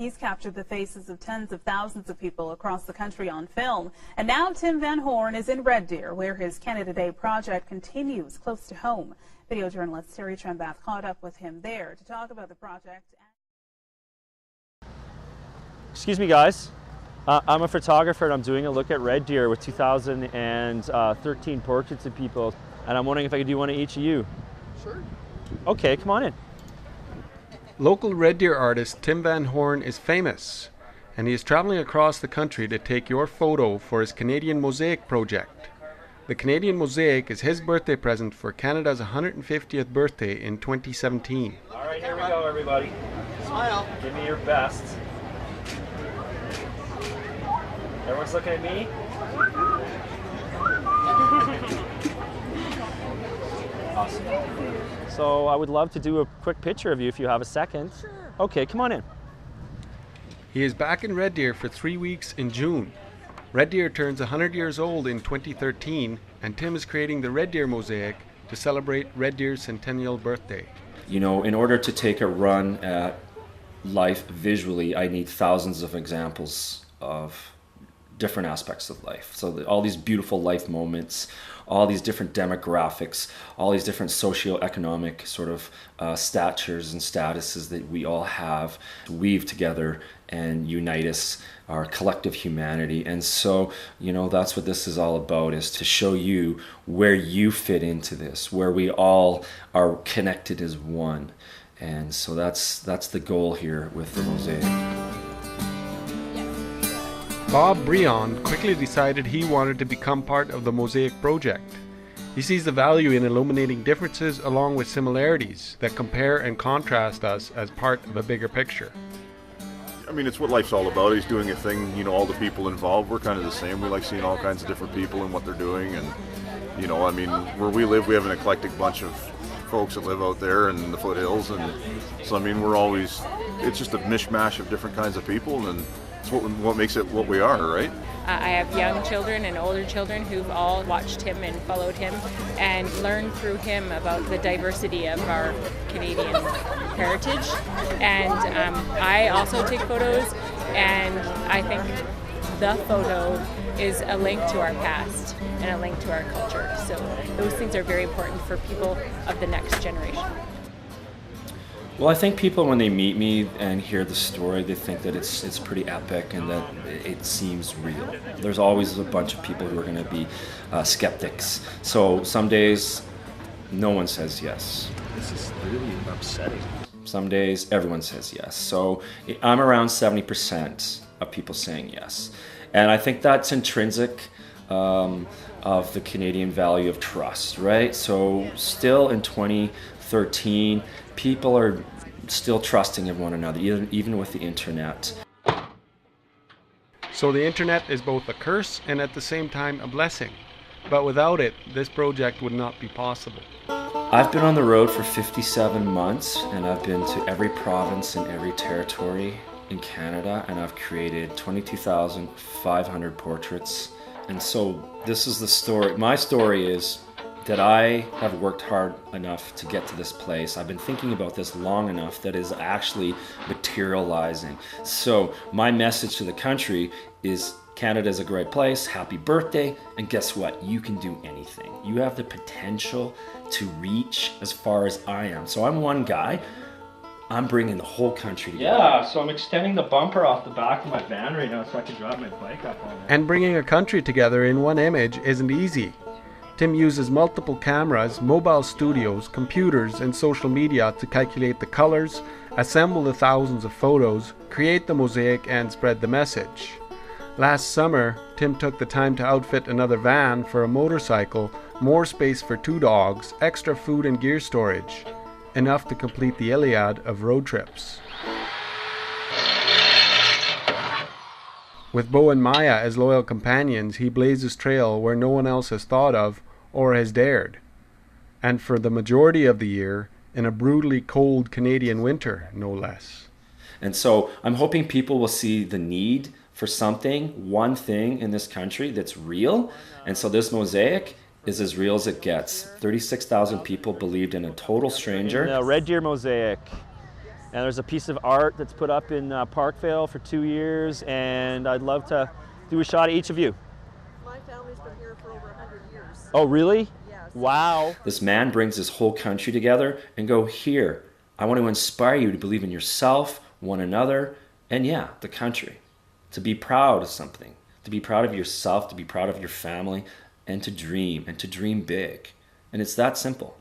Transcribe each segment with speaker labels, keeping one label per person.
Speaker 1: He's captured the faces of tens of thousands of people across the country on film. And now Tim Vanhorn is in Red Deer, where his Canada Day project continues close to home. Video journalist Terry Trembath caught up with him there to talk about the project.
Speaker 2: Excuse me, guys. I'm a photographer and I'm doing a look at Red Deer with 2013 portraits of people. And I'm wondering if I could do one of each of you.
Speaker 3: Sure.
Speaker 2: Okay, come on in.
Speaker 3: Local Red Deer artist Tim Vanhorn is famous, and he is traveling across the country to take your photo for his Canadian Mosaic project. The Canadian Mosaic is his birthday present for Canada's 150th birthday in 2017.
Speaker 2: All right, here we go, everybody.
Speaker 3: Smile.
Speaker 2: Give me your best. Everyone's looking at me? Awesome. So I would love to do a quick picture of you if you have a second.
Speaker 3: Sure.
Speaker 2: Okay, come on in.
Speaker 3: He is back in Red Deer for 3 weeks in June. Red Deer turns 100 years old in 2013, and Tim is creating the Red Deer Mosaic to celebrate Red Deer's centennial birthday.
Speaker 4: You know, in order to take a run at life visually, I need thousands of examples of different aspects of life. So all these beautiful life moments, all these different demographics, all these different socioeconomic sort of statures and statuses that we all have weave together and unite us, our collective humanity. And so, you know, that's what this is all about, is to show you where you fit into this, where we all are connected as one. And so that's the goal here with the mosaic.
Speaker 3: Bob Breon quickly decided he wanted to become part of the Mosaic project. He sees the value in illuminating differences along with similarities that compare and contrast us as part of a bigger picture.
Speaker 5: I mean, it's what life's all about. He's doing a thing, you know, all the people involved, we're kind of the same. We like seeing all kinds of different people and what they're doing. And, you know, I mean, where we live, we have an eclectic bunch of folks that live out there in the foothills. And so, I mean, it's just a mishmash of different kinds of people, and it's what makes it what we are, right?
Speaker 6: I have young children and older children who've all watched him and followed him and learned through him about the diversity of our Canadian heritage. And I also take photos, and I think the photo is a link to our past and a link to our culture. So those things are very important for people of the next generation.
Speaker 4: Well, I think people, when they meet me and hear the story, they think that it's pretty epic and that it seems real. There's always a bunch of people who are going to be skeptics. So some days, no one says yes.
Speaker 7: This is really upsetting.
Speaker 4: Some days, everyone says yes. So I'm around 70% of people saying yes. And I think that's intrinsic of the Canadian value of trust, right? So still in 2013, people are still trusting of one another, even with the internet.
Speaker 3: So the internet is both a curse and at the same time a blessing. But without it, this project would not be possible.
Speaker 4: I've been on the road for 57 months, and I've been to every province and every territory in Canada, and I've created 22,500 portraits. And so this is the story. My story is that I have worked hard enough to get to this place. I've been thinking about this long enough that is actually materializing. So my message to the country is Canada is a great place, happy birthday, and guess what? You can do anything. You have the potential to reach as far as I am. So I'm one guy. I'm bringing the whole country together.
Speaker 2: Yeah, so I'm extending the bumper off the back of my van right now so I can drive my bike up on it.
Speaker 3: And bringing a country together in one image isn't easy. Tim uses multiple cameras, mobile studios, computers, and social media to calculate the colors, assemble the thousands of photos, create the mosaic, and spread the message. Last summer, Tim took the time to outfit another van for a motorcycle, more space for 2 dogs, extra food and gear storage. Enough to complete the Iliad of road trips. With Bo and Maya as loyal companions, he blazes trail where no one else has thought of or has dared. And for the majority of the year, in a brutally cold Canadian winter, no less.
Speaker 4: And so I'm hoping people will see the need for something, one thing in this country that's real. And so this mosaic is as real as it gets. 36,000 people believed in a total stranger.
Speaker 2: The Red Deer Mosaic. And there's a piece of art that's put up in Parkville for 2 years, and I'd love to do a shot of each of you.
Speaker 8: My family's been here for over 100 years.
Speaker 2: Oh, really?
Speaker 8: Yes.
Speaker 2: Wow.
Speaker 4: This man brings his whole country together and go, here, I want to inspire you to believe in yourself, one another, and yeah, the country. To be proud of something, to be proud of yourself, to be proud of your family, and to dream big. And it's that simple.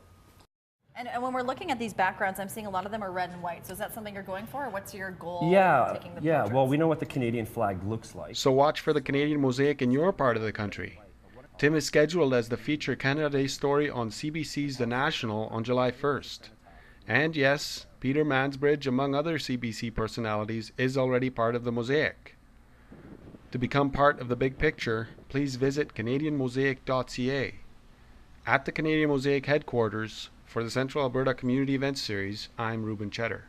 Speaker 9: And when we're looking at these backgrounds, I'm seeing a lot of them are red and white. So is that something you're going for, or what's your goal in taking the portraits?
Speaker 7: Well, we know what the Canadian flag looks like.
Speaker 3: So watch for the Canadian Mosaic in your part of the country. Tim is scheduled as the feature Canada Day story on CBC's The National on July 1st. And yes, Peter Mansbridge, among other CBC personalities, is already part of the Mosaic. To become part of the big picture, please visit CanadianMosaic.ca. At the Canadian Mosaic headquarters, for the Central Alberta Community Events Series, I'm Ruben Cheddar.